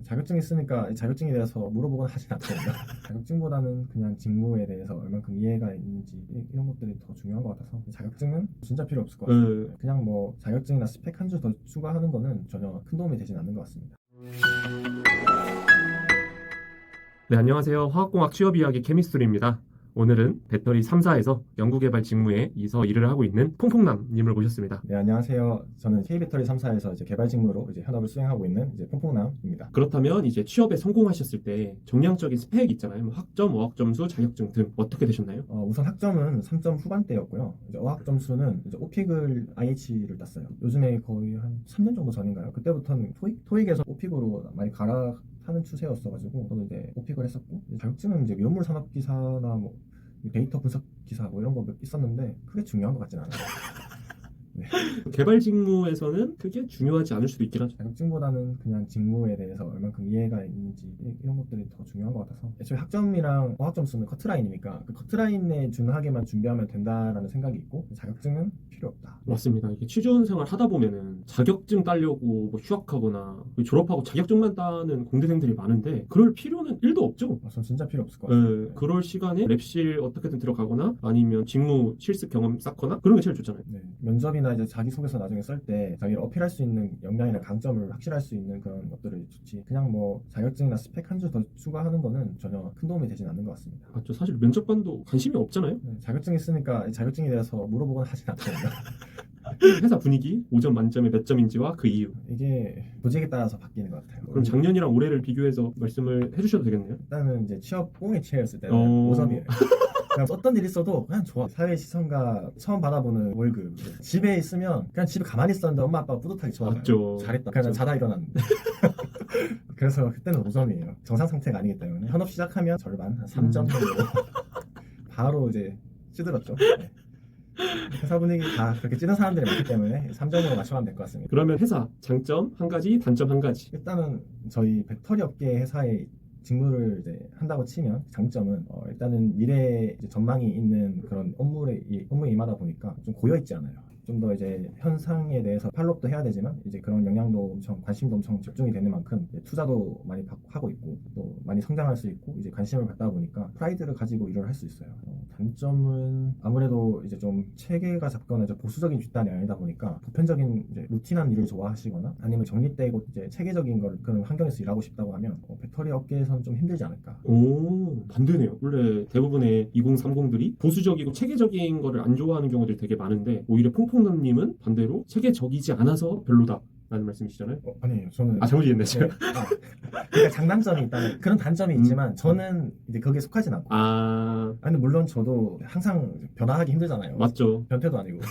자격증이 있으니까 자격증에 대해서 물어보거나 하진 않습니다. 자격증보다는 그냥 직무에 대해서 얼만큼 이해가 있는지 이런 것들이 더 중요한 것 같아서 자격증은 진짜 필요 없을 것 같습니다. 그냥 뭐 자격증이나 스펙 한 줄 더 추가하는 거는 전혀 큰 도움이 되진 않는 것 같습니다. 네, 안녕하세요. 화학공학 취업 이야기 케미스트리입니다. 오늘은 배터리 3사에서 연구개발 직무에서 일을 하고 있는 퐁퐁남님을 모셨습니다. 네, 안녕하세요. 저는 K배터리 3사에서 개발 직무로 현업을 수행하고 있는 퐁퐁남입니다. 그렇다면 이제 취업에 성공하셨을 때 정량적인 스펙 있잖아요. 뭐 학점, 어학 점수, 자격증 등 어떻게 되셨나요? 우선 학점은 3점 후반대였고요. 어학 점수는 오픽을 IH를 땄어요. 요즘에 거의 한 3년 정도 전인가요? 그때부터는 토익에서 오픽으로 많이 갈아타는 추세였어가지고 저도 오픽을 했었고, 자격증은 미온물 산업 기사나 뭐 데이터 분석 기사 뭐 이런 거 있었는데 크게 중요한 것 같진 않아요. 네. 개발 직무에서는 그게 중요하지 않을 수도 있긴 하죠. 자격증보다는 그냥 직무에 대해서 얼만큼 이해가 있는지 이런 것들이 더 중요한 것 같아서, 애초에 학점이랑 어학 점수는 커트라인이니까 그 커트라인에 준하게만 준비하면 된다라는 생각이 있고, 자격증은 필요 없다. 맞습니다. 이게 취준 생활 하다 보면은 자격증 따려고 뭐 휴학하거나 졸업하고 자격증만 따는 공대생들이 많은데 그럴 필요는 1도 없죠. 전 진짜 필요 없을 것 같아요. 그럴 시간에 랩실 어떻게든 들어가거나 아니면 직무 실습 경험 쌓거나 그런 게 제일 좋잖아요. 네. 면접이나 자기소개서 나중에 쓸 때 자기를 어필할 수 있는 역량이나 강점을 확실할 수 있는 그런 것들을 좋지, 그냥 뭐 자격증이나 스펙 한 줄 더 추가하는 거는 전혀 큰 도움이 되진 않는 것 같습니다. 맞죠. 사실 면접관도 관심이 없잖아요. 네, 자격증이 있으니까 자격증에 대해서 물어보거나 하진 않습니다. 회사 분위기, 5점 만점에 몇 점인지와 그 이유. 이게 조직에 따라서 바뀌는 것 같아요. 그럼 작년이랑 올해를 비교해서 말씀을 해주셔도 되겠네요. 일단은 취업 꽁에 취했을 때는 어. 5점이에요. 그냥 어떤 일 있어도 그냥 좋아. 사회 시선과 처음 받아보는 월급. 집에 있으면 그냥 집에 가만히 있었는데 엄마 아빠가 뿌듯하게 좋아해요. 맞죠. 잘했다. 그냥 자다 일어났는데. 그래서 그때는 5점이에요. 정상 상태가 아니기 때문에. 현업 시작하면 절반, 한 3점 정도. 바로 찌들었죠. 네. 회사 분위기 다 그렇게 찌는 사람들이 많기 때문에 3점으로 맞춰가면 될 것 같습니다. 그러면 회사 장점 한 가지, 단점 한 가지. 일단은 저희 배터리 업계 회사에 직무를 한다고 치면 장점은 일단은 미래 전망이 있는 그런 업무에 임하다 보니까 좀 고여 있지 않아요. 좀 더 현상에 대해서 팔로업도 해야 되지만 그런 영향도 엄청, 관심도 엄청 집중이 되는 만큼 투자도 많이 하고 있고 또 많이 성장할 수 있고 관심을 갖다 보니까 프라이드를 가지고 일을 할 수 있어요. 단점은 아무래도 좀 체계가 잡거나 보수적인 집단이 아니다 보니까 보편적인 루틴한 일을 좋아하시거나 아니면 정립되고 체계적인 그런 환경에서 일하고 싶다고 하면 배터리 업계에서는 좀 힘들지 않을까. 오, 반대네요. 원래 대부분의 2030들이 보수적이고 체계적인 거를 안 좋아하는 경우들이 되게 많은데 오히려 퐁퐁남님은 반대로 체계적이지 않아서 별로다 라는 말씀이시잖아요. 아니에요. 저는 잘못 이해했네 제가. 그러니까 장단점이 있다는 그런 단점이 있지만 저는 거기에 속하진 않고. 근데 물론 저도 항상 변화하기 힘들잖아요. 맞죠. 변태도 아니고.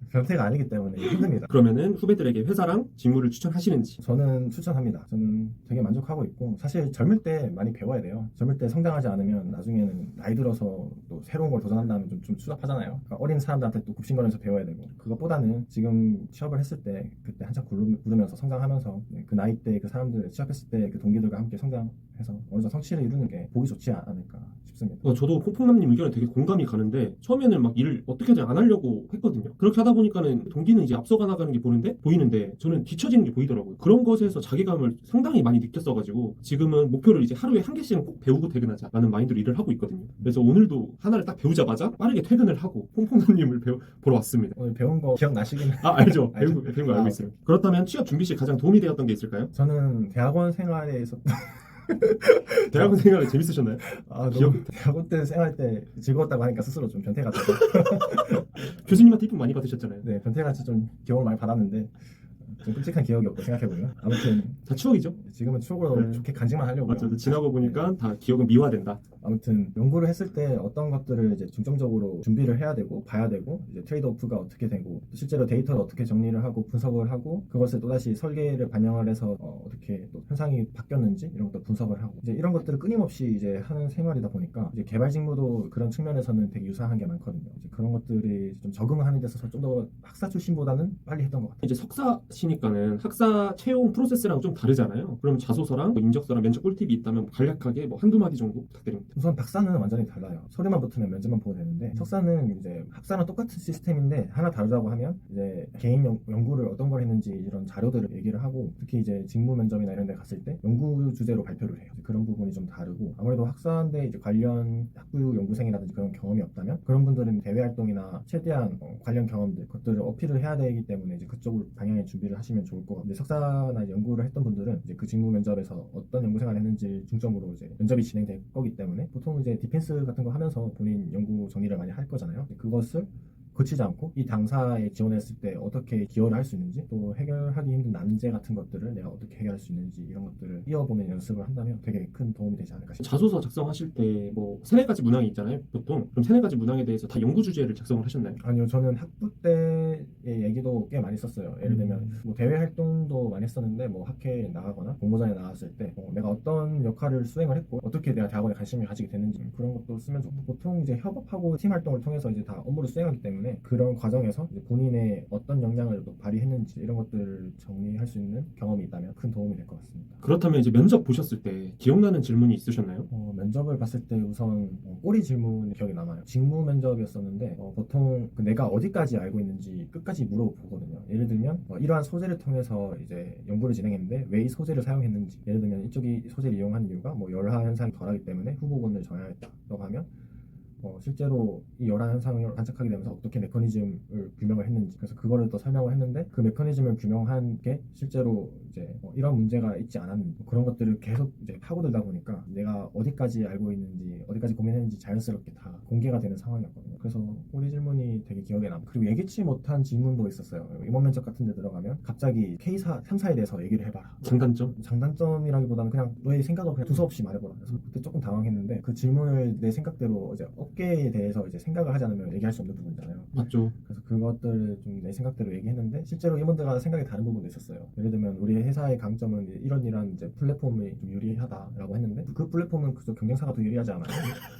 변태가 아니기 때문에 힘듭니다. 그러면은 후배들에게 회사랑 직무를 추천하시는지? 저는 추천합니다. 저는 되게 만족하고 있고, 사실 젊을 때 많이 배워야 돼요. 젊을 때 성장하지 않으면 나중에는 나이 들어서 또 새로운 걸 도전한다면 좀 추잡하잖아요. 그러니까 어린 사람들한테 또 굽신거리면서 배워야 되고, 그것보다는 지금 취업을 했을 때 그때 한참 구르면서 성장하면서 그 나이 때 그 사람들 취업했을 때 그 동기들과 함께 성장해서 어느 정도 성취를 이루는 게 보기 좋지 않을까 싶습니다. 저도 퐁퐁남님 의견에 되게 공감이 가는데 처음에는 막 일을 어떻게든 안 하려고 했거든요. 그렇게 하다 보니까는 동기는 앞서가 나가는 게 보이는데 저는 뒤처지는 게 보이더라고요. 그런 것에서 자괴감을 상당히 많이 느꼈어가지고 지금은 목표를 하루에 한 개씩은 꼭 배우고 퇴근하자라는 마인드로 일을 하고 있거든요. 그래서 오늘도 하나를 딱 배우자마자 빠르게 퇴근을 하고 퐁퐁남님을 보러 왔습니다. 오늘 배운 거 기억나시긴? 알죠. 배운 거 알고 있어요. 그렇다면 취업 준비 시 가장 도움이 되었던 게 있을까요? 저는 대학원 생활에 대학원 생활이 재밌으셨나요? 대학원 때 생활 때 즐거웠다고 하니까 스스로 좀 변태 같아서. 교수님한테 이쁨 많이 받으셨잖아요. 네, 변태같이 좀 기억을 많이 받았는데 좀 끔찍한 기억이 없고, 생각해보면 아무튼 다 추억이죠. 지금은 추억으로 좋게 간직만 하려고요. 맞죠. 지나고 보니까 다 기억은 미화된다. 아무튼 연구를 했을 때 어떤 것들을 중점적으로 준비를 해야 되고 봐야 되고, 트레이드오프가 어떻게 되고 실제로 데이터를 어떻게 정리를 하고 분석을 하고 그것을 또다시 설계를 반영을 해서 어떻게 또 현상이 바뀌었는지 이런 것도 분석을 하고, 이런 것들을 끊임없이 하는 생활이다 보니까 개발 직무도 그런 측면에서는 되게 유사한 게 많거든요. 그런 것들이 좀 적응하는 데 있어서 좀 더 학사 출신보다는 빨리 했던 것 같아요. 석사시니까는 학사 채용 프로세스랑 좀 다르잖아요. 그럼 자소서랑 인적서랑 면접 꿀팁이 있다면 간략하게 한두 마디 정도 부탁드립니다. 우선 박사는 완전히 달라요. 서류만 붙으면 면접만 보고 되는데, 석사는 학사랑 똑같은 시스템인데 하나 다르다고 하면 개인 연구를 어떤 걸 했는지 이런 자료들을 얘기를 하고, 특히 직무 면접이나 이런 데 갔을 때 연구 주제로 발표를 해요. 그런 부분이 좀 다르고 아무래도 학사인데 이제 관련 학부 연구생이라든지 그런 경험이 없다면 그런 분들은 대외 활동이나 최대한 관련 경험들 그것들을 어필을 해야 되기 때문에 이제 그쪽 방향의 준비를 하시면 좋을 것 같아요. 석사나 이제 연구를 했던 분들은 이제 그 직무 면접에서 어떤 연구 생활을 했는지 중점으로 이제 면접이 진행될 거기 때문에 보통 이제 디펜스 같은 거 하면서 본인 연구 정리를 많이 할 거잖아요. 그것을 거치지 않고 이 당사에 지원했을 때 어떻게 기여를 할 수 있는지 또 해결하기 힘든 난제 같은 것들을 내가 어떻게 해결할 수 있는지 이런 것들을 이어보는 연습을 한다면 되게 큰 도움이 되지 않을까 싶습니다. 자소서 작성하실 때 뭐 세네 가지 문항이 있잖아요, 보통. 그럼 세네 가지 문항에 대해서 다 연구 주제를 작성을 하셨나요? 아니요, 저는 학부 때의 얘기도 꽤 많이 썼어요. 예를 들면 뭐 대외 활동도 많이 했었는데 뭐 학회에 나가거나 공모전에 나갔을 때 내가 어떤 역할을 수행을 했고 어떻게 내가 대학원에 관심을 가지게 됐는지 그런 것도 쓰면 좋고 보통 이제 협업하고 팀 활동을 통해서 이제 다 업무를 수행하기 때문에 그런 과정에서 이제 본인의 어떤 역량을 또 발휘했는지 이런 것들을 정리할 수 있는 경험이 있다면 큰 도움이 될 것 같습니다. 그렇다면 이제 면접 보셨을 때 기억나는 질문이 있으셨나요? 면접을 봤을 때 우선 꼬리 질문이 기억에 남아요. 직무 면접이었었는데 보통 내가 어디까지 알고 있는지 끝까지 물어보거든요. 예를 들면 이러한 소재를 통해서 이제 연구를 진행했는데 왜 이 소재를 사용했는지 예를 들면 이쪽이 소재를 이용한 이유가 뭐 열화 현상이 덜하기 때문에 후보군을 정하였다고 하면 실제로 이 열화 현상을 관측하게 되면서 어떻게 메커니즘을 규명을 했는지 그래서 그거를 또 설명을 했는데 그 메커니즘을 규명한 게 실제로 이제 이런 문제가 있지 않았는지 그런 것들을 계속 이제 파고들다 보니까 내가 어디까지 알고 있는지 어디까지 고민했는지 자연스럽게 다 공개가 되는 상황이었거든요. 그래서 꼬리 질문이 되게 기억에 남고 그리고 예기치 못한 질문도 있었어요. 임원 면접 같은 데 들어가면 갑자기 K사, 3사에 대해서 얘기를 해봐라. 장단점이라기보다는 그냥 너의 생각을 그냥 두서없이 말해보라. 그래서 그때 조금 당황했는데 그 질문을 내 생각대로 이제 업계에 대해서 이제 생각을 하지 않으면 얘기할 수 없는 부분이잖아요. 맞죠. 그래서 그것들을 좀 내 생각대로 얘기했는데 실제로 임원들과 생각이 다른 부분도 있었어요. 예를 들면 우리 회사의 강점은 이런 이제 플랫폼이 좀 유리하다라고 했는데 그 플랫폼은 그저 경쟁사가 더 유리하지 않아요?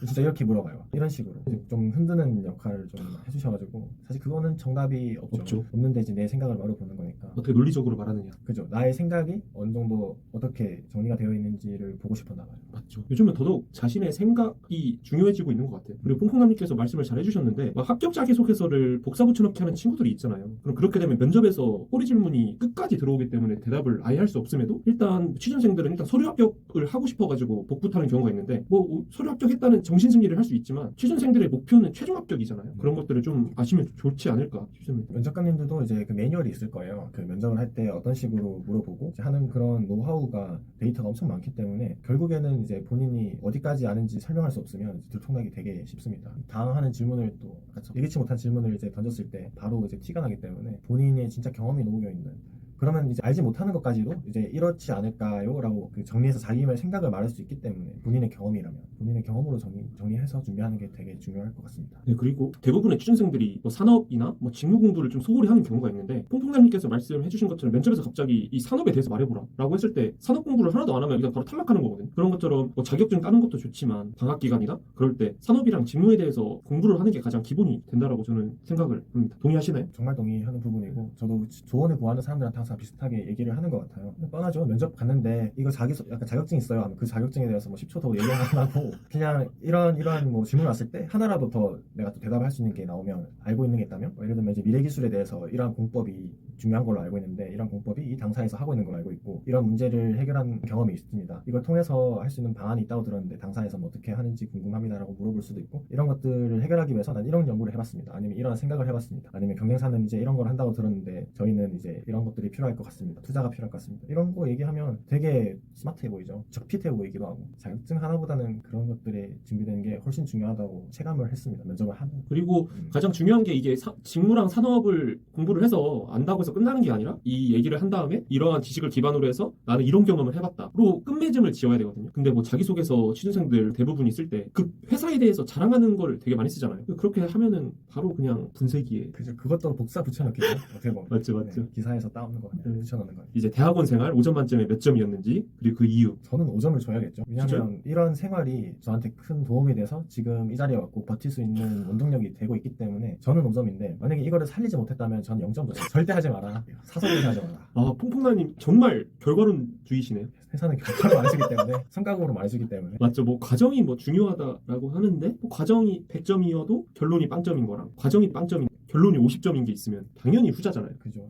진짜 이렇게 물어봐요. 이런 식으로 좀 흔드는 역할을 좀 해주셔가지고 사실 그거는 정답이 없죠. 없는데 이제 내 생각을 말해보는 거니까 어떻게 논리적으로 말하느냐. 그죠. 나의 생각이 어느 정도 어떻게 정리가 되어 있는지를 보고 싶었나 봐요. 맞죠. 요즘은 더더욱 자신의 생각이 중요해지고 있는 것 같아요. 그리고 퐁퐁남님께서 말씀을 잘 해주셨는데 막 합격 자기소개서를 복사 붙여넣기 하는 친구들이 있잖아요. 그럼 그렇게 되면 면접에서 꼬리 질문이 끝까지 들어오기 때문에 대답을 아예 할 수 없음에도 일단 취준생들은 일단 서류 합격을 하고 싶어가지고 복붙하는 경우가 있는데 뭐 서류 합격했다는 정신승리를 할 수 있지만 취준생들의 목표는 최종 합격이잖아요. 그런 것들을 좀 아시면 좋지 않을까 싶습니다. 면접관님들도 이제 그 매뉴얼이 있을 거예요. 그 면접을 할 때 어떤 식으로 물어보고 하는 그런 노하우가 데이터가 엄청 많기 때문에 결국에는 이제 본인이 어디까지 아는지 설명할 수 없으면 들통나기 되게 쉽습니다. 당하는 질문을 또 예기치 못한 질문을 이제 던졌을 때 바로 이제 티가 나기 때문에 본인의 진짜 경험이 녹여 있는 그러면 이제 알지 못하는 것까지도 이제 이렇지 않을까요? 라고 그 정리해서 자기만의 생각을 말할 수 있기 때문에 본인의 경험이라면 본인의 경험으로 정리해서 준비하는 게 되게 중요할 것 같습니다. 네, 그리고 대부분의 취준생들이 뭐 산업이나 뭐 직무 공부를 좀 소홀히 하는 경우가 있는데 퐁퐁남님께서 말씀해 주신 것처럼 면접에서 갑자기 이 산업에 대해서 말해보라 라고 했을 때 산업 공부를 하나도 안 하면 일단 바로 탈락하는 거거든요. 그런 것처럼 뭐 자격증 따는 것도 좋지만 방학 기간이나 그럴 때 산업이랑 직무에 대해서 공부를 하는 게 가장 기본이 된다라고 저는 생각을 합니다. 동의하시나요? 정말 동의하는 부분이고 저도 조언을 구하는 사람들한테 항상 비슷하게 얘기를 하는 것 같아요. 뻔하죠. 면접 갔는데 이거 약간 자격증 있어요 하면 그 자격증에 대해서 뭐 10초 더 얘기 안 하고 그냥 이러한 뭐 질문 왔을 때 하나라도 더 내가 또 대답할 수 있는 게 나오면 알고 있는 게 있다면 예를 들면 이제 미래 기술에 대해서 이러한 공법이 중요한 걸로 알고 있는데 이런 공법이 이 당사에서 하고 있는 걸로 알고 있고 이런 문제를 해결한 경험이 있습니다. 이걸 통해서 할 수 있는 방안이 있다고 들었는데 당사에서 뭐 어떻게 하는지 궁금합니다라고 물어볼 수도 있고 이런 것들을 해결하기 위해서 난 이런 연구를 해봤습니다. 아니면 이런 생각을 해봤습니다. 아니면 경쟁사는 이제 이런 걸 한다고 들었는데 저희는 이제 이런 것들이 필요할 것 같습니다. 투자가 필요할 것 같습니다. 이런 거 얘기하면 되게 스마트해 보이죠. 적핏해 보이기도 하고 자격증 하나보다는 그런 것들이 준비되는 게 훨씬 중요하다고 체감을 했습니다. 면접을 하면. 그리고 가장 중요한 게 이게 직무랑 산업을 공부를 해서 안다고 해서 끝나는 게 아니라 이 얘기를 한 다음에 이러한 지식을 기반으로 해서 나는 이런 경험을 해봤다로 끝맺음을 지어야 되거든요. 근데 뭐 자기소개서 취준생들 대부분이 쓸 때 그 회사에 대해서 자랑하는 걸 되게 많이 쓰잖아요. 그렇게 하면은 바로 그냥 분쇄기에 그죠. 그것도 복사 붙여넣기죠. 어떻게 보면. 맞죠. 네, 기사에서 따오는 거 붙여넣는 거. 이제 대학원 생활 5점 만점에 몇 점이었는지 그리고 그 이유. 저는 5점을 줘야겠죠. 왜냐하면 진짜요? 이런 생활이 저한테 큰 도움이 돼서 지금 이 자리에 왔고 버틸 수 있는 원동력이 되고 있기 때문에 저는 5점인데 만약에 이거를 살리지 못했다면 저는 0점 줬어요. 절대 하지 마라. 사소하게 하지 마라. 아, 퐁퐁나님 정말 결과론주의시네요. 회사는 결과로 말해주기 때문에 성과급으로 말해주기 때문에 맞죠. 뭐 과정이 뭐 중요하다라고 하는데 뭐 과정이 100점이어도 결론이 빵점인 거랑 과정이 빵점인 결론이 50점인 게 있으면 당연히 후자잖아요. 그죠.